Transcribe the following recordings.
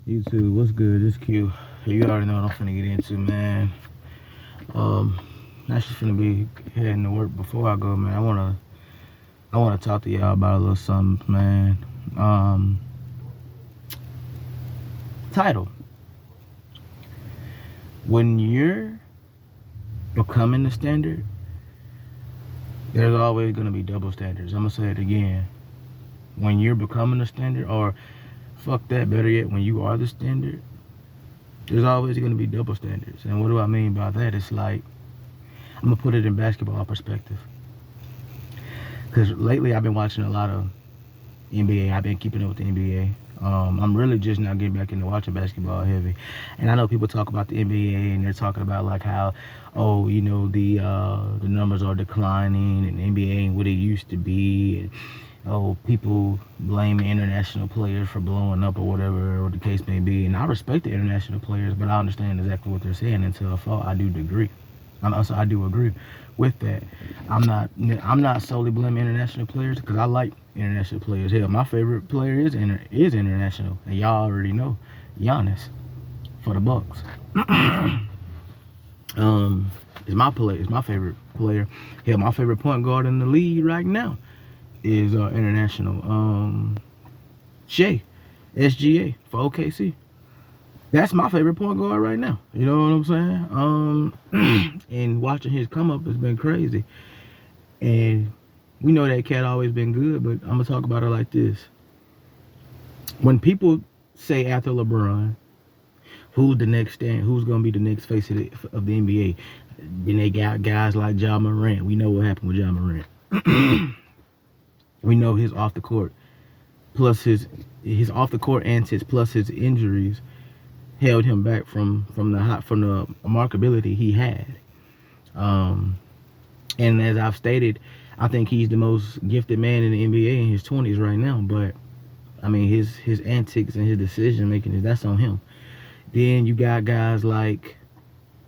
YouTube, what's good? It's Q. You already know what I'm finna get into, man. Um, Actually finna be heading to work. Before I go, man, I wanna talk to y'all about a little something, man. Title. When you're becoming the standard, there's always gonna be double standards. I'm gonna say it again. When you're becoming the standard, or fuck that, better yet, when you are the standard, there's always gonna be double standards. And what do I mean by that? It's like, I'm gonna put it in basketball perspective. Because lately I've been watching a lot of NBA. I've been keeping up with the NBA. I'm really just now getting back into watching basketball heavy. And I know people talk about the NBA and they're talking about like how, oh, the numbers are declining and the NBA ain't what it used to be. And, oh, people blame international players for blowing up or whatever, or the case may be. And I respect the international players, but I understand exactly what they're saying. Until a fault, I do agree. I do agree with that. I'm not solely blaming international players because I like international players. Hell, my favorite player is international, and y'all already know, Giannis for the Bucks. Is my favorite player. Hell, my favorite point guard in the league right now is international. Shea, SGA for OKC. That's my favorite point guard right now. You know what I'm saying? And watching his come up has been crazy. And we know that cat always been good, but I'm gonna talk about it like this. When people say after LeBron, who's gonna be the next face of the NBA? Then they got guys like Ja Morant. We know what happened with Ja Morant. We know his off the court, plus his off the court antics, plus his injuries held him back from the marketability he had. And as I've stated, I think he's the most gifted man in the NBA in his 20s right now. But I mean, his antics and his decision making, that's on him. Then you got guys like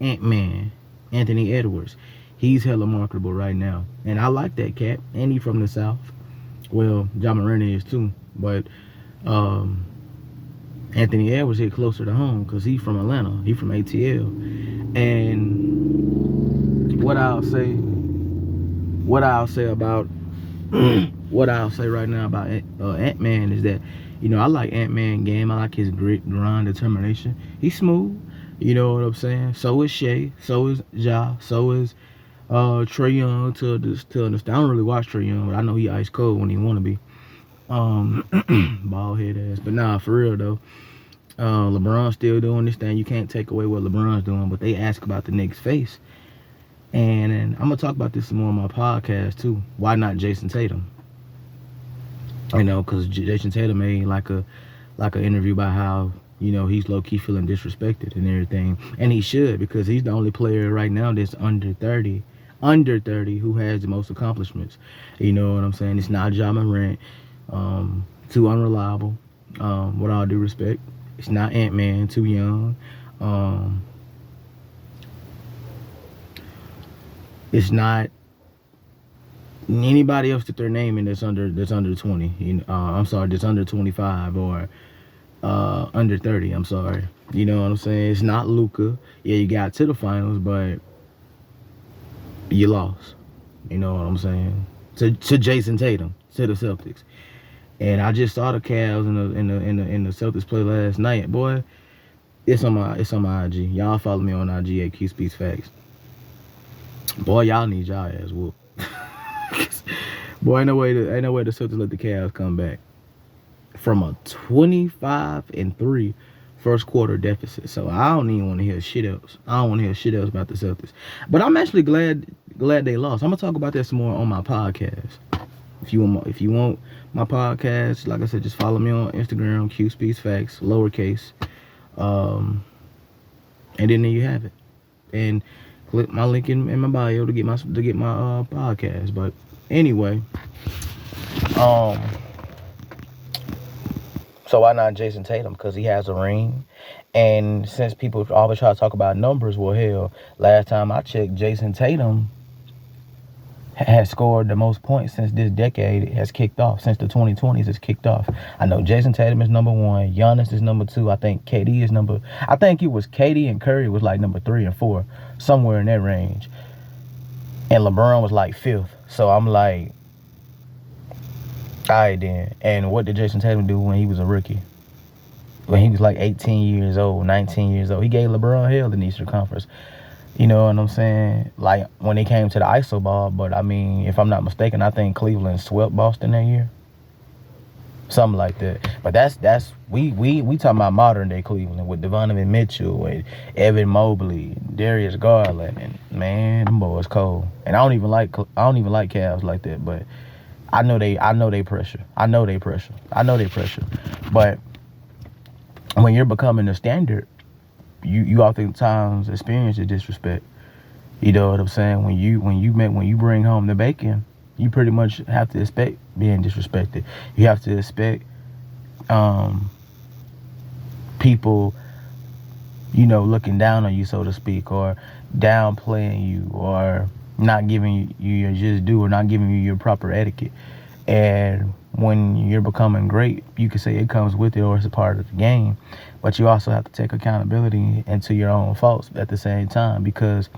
Ant-Man, Anthony Edwards. He's hella marketable right now, and I like that cat. And he from the South. Well, Ja Morant is too, but Anthony Edwards hit closer to home because he's from Atlanta. He's from ATL. And what I'll say about what I'll say right now about Ant-Man is that, I like Ant-Man game. I like his grit, grind, determination. He's smooth. You know what I'm saying? So is Shea. So is Ja. So is Trae Young to understand. I don't really watch Trae Young, but I know he ice cold when he want to be. Bald head ass. But nah, for real though. LeBron's still doing this thing. You can't take away what LeBron's doing, but they ask about the next face. And I'm gonna talk about this some more on my podcast too. Why not Jason Tatum? Because Jason Tatum made like a interview about how he's low key feeling disrespected and everything, and he should, because he's the only player right now that's under 30 who has the most accomplishments. You know what I'm saying? It's not Ja Morant, too unreliable. With all due respect, it's not Ant-Man, too young. It's not anybody else that they're naming that's under 20. I'm sorry, that's under 25 or under 30. I'm sorry. You know what I'm saying? It's not Luka. Yeah, you got to the finals, but you lost. You know what I'm saying? To Jason Tatum, to the Celtics. And I just saw the Cavs in the Celtics play last night. Boy, it's on my IG. Y'all follow me on IG at Q Speaks Facts. Boy, y'all need y'all ass whooped. Boy, ain't no way the Celtics let the Cavs come back from a 25-3 first quarter deficit. So I don't even want to hear shit else. I don't want to hear shit else about the Celtics. But I'm actually glad they lost. I'm gonna talk about that some more on my podcast. If you want my podcast, like I said, just follow me on Instagram, Q Speaks Facts, lowercase. And then there you have it. And click my link in my bio to get my podcast. But anyway, so why not Jason Tatum? Because he has a ring. And since people always try to talk about numbers, well, hell, last time I checked, Jason Tatum has scored the most points since this decade has kicked off, since the 2020s has kicked off. I know Jason Tatum is number 1, Giannis is number 2. I think KD is I think it was KD and Curry was like number 3 and 4, somewhere in that range. And LeBron was like 5th. So I'm like, all right then. And what did Jason Tatum do when he was a rookie? When he was like 18 years old, 19 years old, he gave LeBron hell in the Eastern Conference. You know what I'm saying? Like, when it came to the ISO ball, but I mean, if I'm not mistaken, I think Cleveland swept Boston that year. Something like that. But we talking about modern day Cleveland with Donovan Mitchell and Evan Mobley, Darius Garland, and man, them boys cold. And I don't even like Cavs like that, but I know they pressure. But when you're becoming the standard, you oftentimes experience the disrespect. You know what I'm saying? When you bring home the bacon, you pretty much have to expect being disrespected. You have to expect people, looking down on you, so to speak, or downplaying you, or not giving you your just due, or not giving you your proper etiquette. And when you're becoming great, you can say it comes with it, or it's a part of the game. But you also have to take accountability into your own faults at the same time, because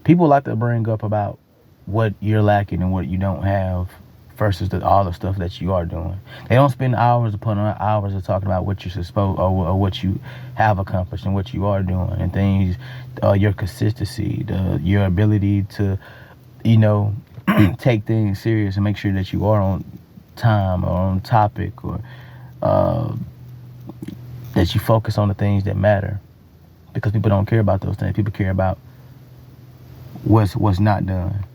people like to bring up about what you're lacking and what you don't have versus all the stuff that you are doing. They don't spend hours upon hours of talking about what you're supposed or what you have accomplished and what you are doing and things, your consistency, your ability to, take things serious and make sure that you are on time or on topic, or that you focus on the things that matter, because people don't care about those things. People care about what's not done.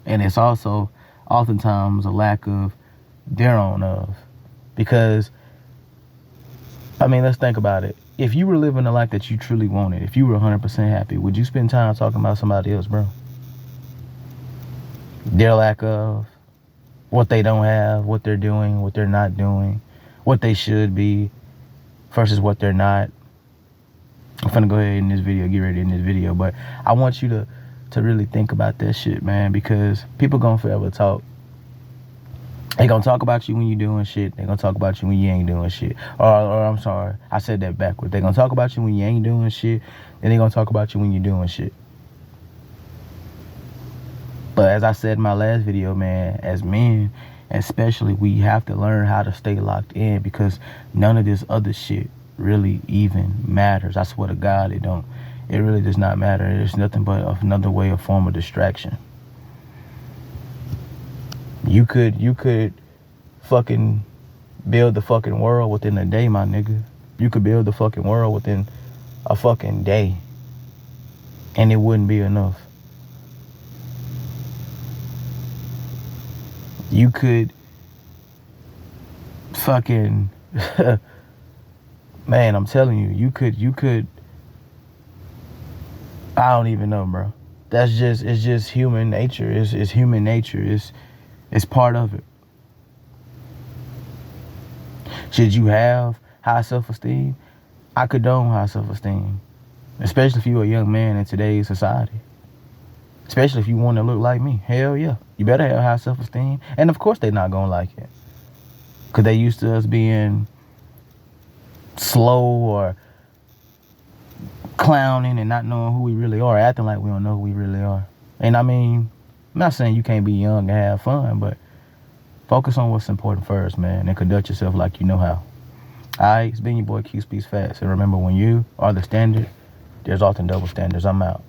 And it's also oftentimes a lack of their own of, because I mean, let's think about it. If you were living the life that you truly wanted, if you were 100% happy, would you spend time talking about somebody else, bro? Their lack of, what they don't have, what they're doing, what they're not doing, what they should be versus what they're not. I'm finna go ahead in this video, get ready in this video, but I want you to really think about that shit, man, because people gonna forever talk. They gonna talk about you when you doing shit. They gonna talk about you when you ain't doing shit. Or I'm sorry, I said that backwards. They gonna talk about you when you ain't doing shit, and they gonna talk about you when you're doing shit. But as I said in my last video, man, as men, especially, we have to learn how to stay locked in, because none of this other shit really even matters. I swear to God, it don't. It really does not matter. It's nothing but another way, a form of distraction. You could fucking build the fucking world within a day, my nigga. You could build the fucking world within a fucking day, and it wouldn't be enough. You could fucking man, I'm telling you, you could I don't even know, bro. It's just human nature. It's human nature. It's part of it. Should you have high self-esteem? I condone high self-esteem, especially if you're a young man in today's society. Especially if you want to look like me. Hell yeah. You better have high self-esteem. And of course they're not gonna like it, because they used to us being slow or clowning and not knowing who we really are, acting like we don't know who we really are. And I mean, I'm not saying you can't be young and have fun, but focus on what's important first, man, and conduct yourself like you know how. Alright, it's been your boy Q Speaks Fast. And remember, when you are the standard, there's often double standards. I'm out.